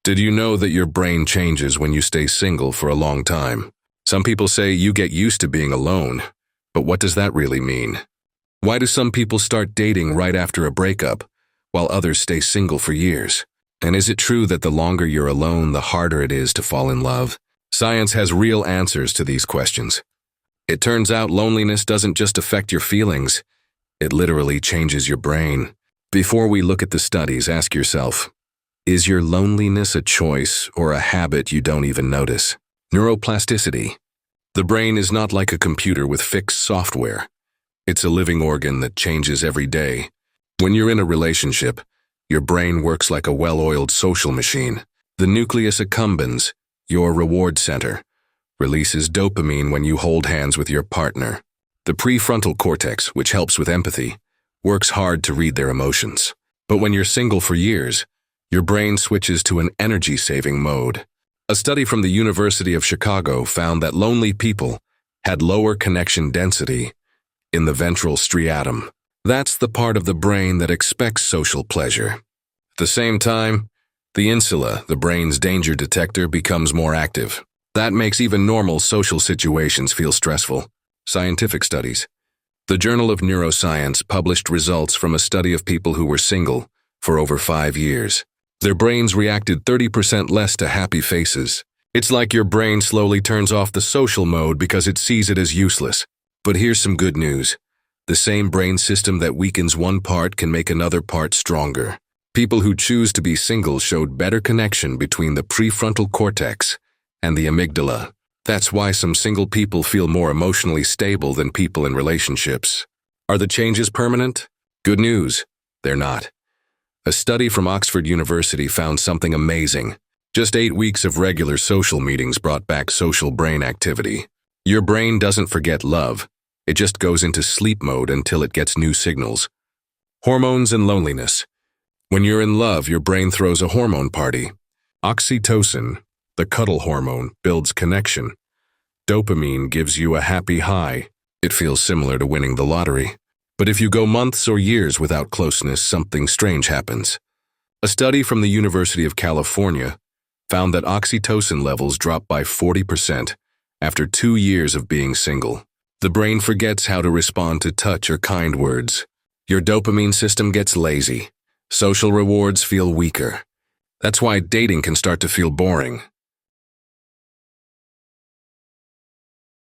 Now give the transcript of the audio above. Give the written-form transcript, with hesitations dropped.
Did you know that your brain changes when you stay single for a long time? Some people say you get used to being alone, but what does that really mean? Why do some people start dating right after a breakup, while others stay single for years? And is it true that the longer you're alone, the harder it is to fall in love? Science has real answers to these questions. It turns out loneliness doesn't just affect your feelings, it literally changes your brain. Before we look at the studies, ask yourself, is your loneliness a choice or a habit you don't even notice? Neuroplasticity. The brain is not like a computer with fixed software. It's a living organ that changes every day. When you're in a relationship, your brain works like a well-oiled social machine. The nucleus accumbens, your reward center, releases dopamine when you hold hands with your partner. The prefrontal cortex, which helps with empathy, works hard to read their emotions. But when you're single for years, your brain switches to an energy-saving mode. A study from the University of Chicago found that lonely people had lower connection density in the ventral striatum. That's the part of the brain that expects social pleasure. At the same time, the insula, the brain's danger detector, becomes more active. That makes even normal social situations feel stressful. Scientific studies. The Journal of Neuroscience published results from a study of people who were single for over 5 years. Their brains reacted 30% less to happy faces. It's like your brain slowly turns off the social mode because it sees it as useless. But here's some good news. The same brain system that weakens one part can make another part stronger. People who choose to be single showed better connection between the prefrontal cortex and the amygdala. That's why some single people feel more emotionally stable than people in relationships. Are the changes permanent? Good news, they're not. A study from Oxford University found something amazing. Just 8 weeks of regular social meetings brought back social brain activity. Your brain doesn't forget love. It just goes into sleep mode until it gets new signals. Hormones and loneliness. When you're in love, your brain throws a hormone party. Oxytocin, the cuddle hormone, builds connection. Dopamine gives you a happy high. It feels similar to winning the lottery. But if you go months or years without closeness, something strange happens. A study from the University of California found that oxytocin levels drop by 40% after 2 years of being single. The brain forgets how to respond to touch or kind words. Your dopamine system gets lazy. Social rewards feel weaker. That's why dating can start to feel boring.